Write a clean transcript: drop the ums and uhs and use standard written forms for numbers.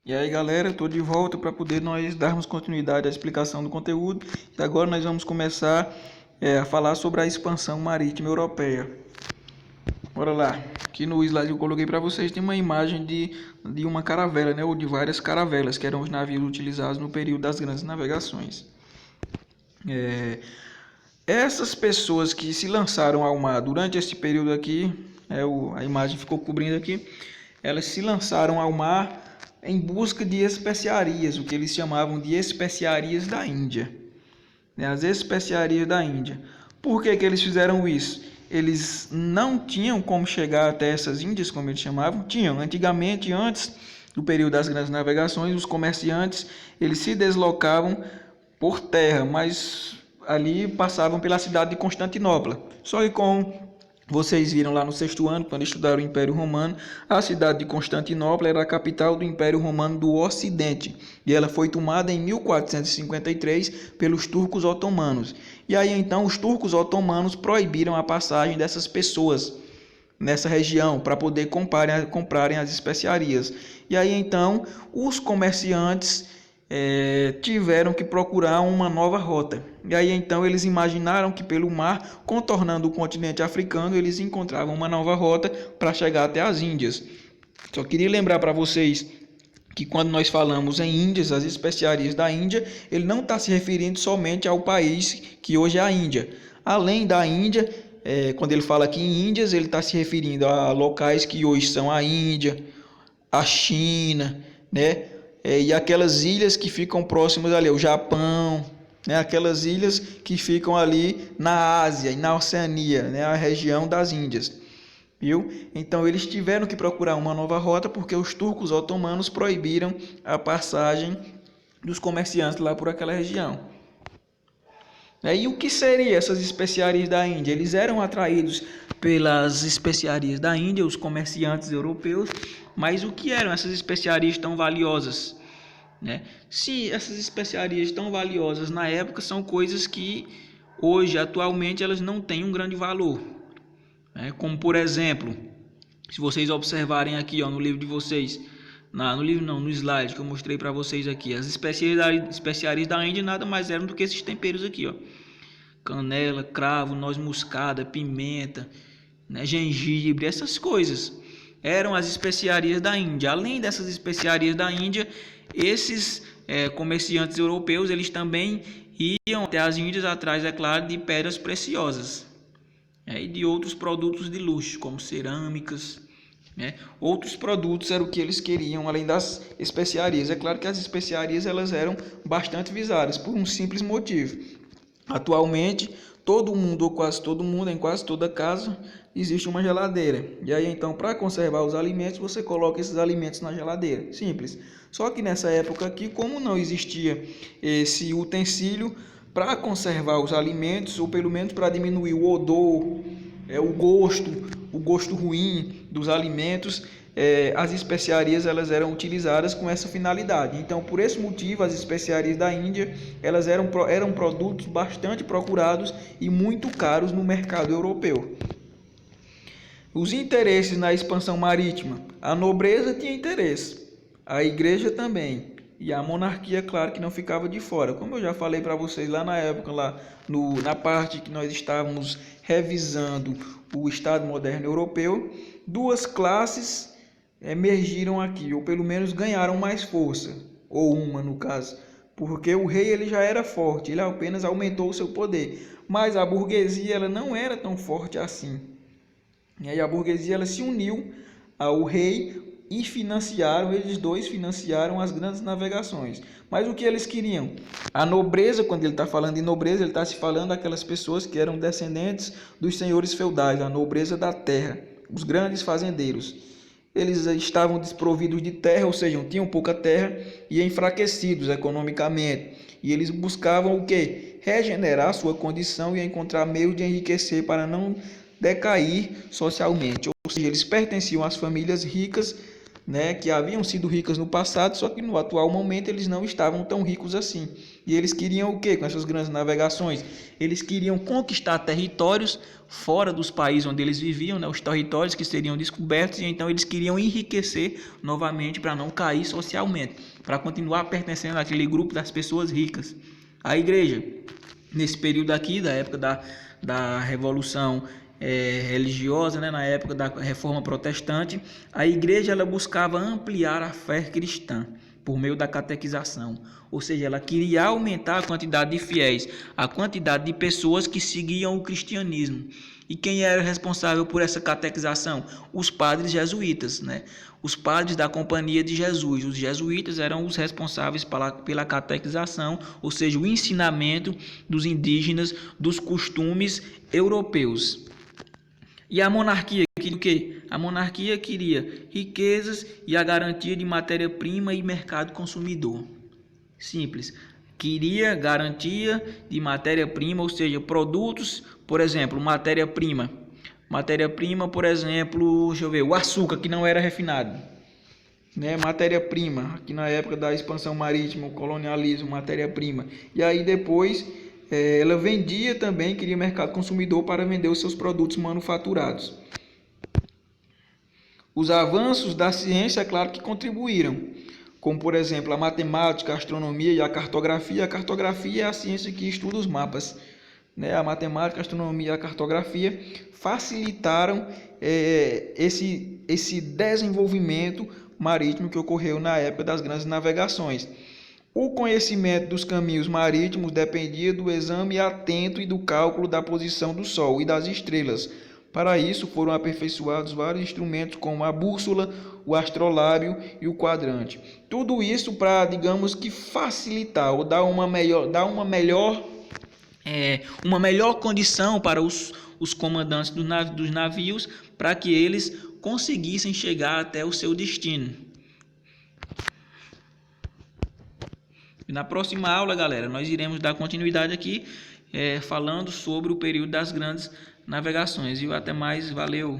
E aí galera, estou de volta para poder nós darmos continuidade à explicação do conteúdo. E agora nós vamos começar a falar sobre a expansão marítima europeia. Bora lá. Aqui no slide que eu coloquei para vocês tem uma imagem de uma caravela, né, ou de várias caravelas, que eram os navios utilizados no período das grandes navegações. Essas pessoas que se lançaram ao mar durante esse período aqui, a imagem ficou cobrindo aqui, elas se lançaram ao mar em busca de especiarias, o que eles chamavam de especiarias da Índia. As especiarias da Índia. Por que eles fizeram isso? Eles não tinham como chegar até essas Índias, como eles chamavam. Tinham, antigamente, antes do período das grandes navegações, os comerciantes eles se deslocavam por terra, mas ali passavam pela cidade de Constantinopla. Só que com vocês viram lá no sexto ano, quando estudaram o Império Romano, a cidade de Constantinopla era a capital do Império Romano do Ocidente. E ela foi tomada em 1453 pelos turcos otomanos. E aí então os turcos otomanos proibiram a passagem dessas pessoas nessa região para poder comprarem as especiarias. E aí então os comerciantes tiveram que procurar uma nova rota. E aí então eles imaginaram que pelo mar, contornando o continente africano, eles encontravam uma nova rota para chegar até as Índias. Só queria lembrar para vocês que quando nós falamos em Índias, as especiarias da Índia, ele não está se referindo somente ao país que hoje é a Índia. Além da Índia, quando ele fala aqui em Índias, ele está se referindo a locais que hoje são a Índia, a China, né? E aquelas ilhas que ficam próximas ali, o Japão, né? Aquelas ilhas que ficam ali na Ásia e na Oceania, né? A região das Índias. Viu? Então eles tiveram que procurar uma nova rota porque os turcos otomanos proibiram a passagem dos comerciantes lá por aquela região. E o que seriam essas especiarias da Índia? Eles eram atraídos pelas especiarias da Índia, os comerciantes europeus, mas o que eram essas especiarias tão valiosas? Se essas especiarias tão valiosas na época são coisas que hoje, atualmente, elas não têm um grande valor. Como, por exemplo, se vocês observarem aqui no livro de vocês, no slide que eu mostrei para vocês aqui, as especiarias da Índia nada mais eram do que esses temperos aqui, canela, cravo, noz moscada, pimenta, gengibre, essas coisas eram as especiarias da Índia. Além dessas especiarias da Índia, esses comerciantes europeus eles também iam até as Índias atrás, é claro, de pedras preciosas e de outros produtos de luxo, como cerâmicas. Outros produtos eram o que eles queriam, além das especiarias. É claro que as especiarias elas eram bastante visadas, por um simples motivo. Atualmente, todo mundo, ou quase todo mundo, em quase toda casa, existe uma geladeira. E aí, então, para conservar os alimentos, você coloca esses alimentos na geladeira. Simples. Só que nessa época aqui, como não existia esse utensílio para conservar os alimentos, ou pelo menos para diminuir o odor, o gosto ruim dos alimentos, as especiarias elas eram utilizadas com essa finalidade. Então, por esse motivo, as especiarias da Índia elas eram produtos bastante procurados e muito caros no mercado europeu. Os interesses na expansão marítima. A nobreza tinha interesse, a igreja também, e a monarquia, claro, que não ficava de fora. Como eu já falei para vocês lá na época, na parte que nós estávamos revisando o Estado moderno europeu, duas classes emergiram aqui, ou pelo menos ganharam mais força, ou uma no caso, porque o rei ele já era forte, ele apenas aumentou o seu poder, mas a burguesia ela não era tão forte assim. E aí a burguesia ela se uniu ao rei e eles dois financiaram as grandes navegações. Mas o que eles queriam? A nobreza, quando ele está falando de nobreza, ele está se falando daquelas pessoas que eram descendentes dos senhores feudais, a nobreza da terra, os grandes fazendeiros. Eles estavam desprovidos de terra, ou seja, tinham pouca terra e enfraquecidos economicamente. E eles buscavam o quê? Regenerar sua condição e encontrar meios de enriquecer para não decair socialmente. Ou seja, eles pertenciam às famílias ricas né, que haviam sido ricas no passado, só que no atual momento eles não estavam tão ricos assim. E eles queriam o quê com essas grandes navegações? Eles queriam conquistar territórios fora dos países onde eles viviam, né, os territórios que seriam descobertos, e então eles queriam enriquecer novamente para não cair socialmente, para continuar pertencendo àquele grupo das pessoas ricas. A igreja, nesse período aqui, da época da Revolução religiosa, né, na época da Reforma Protestante, a igreja ela buscava ampliar a fé cristã por meio da catequização, ou seja, ela queria aumentar a quantidade de fiéis, a quantidade de pessoas que seguiam o cristianismo. E quem era responsável por essa catequização? Os padres jesuítas, né? Os padres da Companhia de Jesus. Os jesuítas eram os responsáveis pela catequização, ou seja, o ensinamento dos indígenas dos costumes europeus. E a monarquia queria o quê? A monarquia queria riquezas e a garantia de matéria-prima e mercado consumidor. Simples. Queria garantia de matéria-prima, ou seja, produtos, por exemplo, matéria-prima. Matéria-prima, por exemplo, deixa eu ver, o açúcar que não era refinado. Né? Matéria-prima, aqui na época da expansão marítima, o colonialismo, matéria-prima. E aí depois ela vendia também, queria mercado consumidor para vender os seus produtos manufaturados. Os avanços da ciência, é claro que contribuíram, como por exemplo a matemática, a astronomia e a cartografia. A cartografia é a ciência que estuda os mapas. Né? A matemática, a astronomia e a cartografia facilitaram esse desenvolvimento marítimo que ocorreu na época das grandes navegações. O conhecimento dos caminhos marítimos dependia do exame atento e do cálculo da posição do Sol e das estrelas. Para isso foram aperfeiçoados vários instrumentos como a bússola, o astrolábio e o quadrante. Tudo isso para, digamos que, facilitar ou dar uma melhor condição para os comandantes dos navios, para que eles conseguissem chegar até o seu destino. E na próxima aula, galera, nós iremos dar continuidade aqui, falando sobre o período das grandes navegações. E até mais, valeu!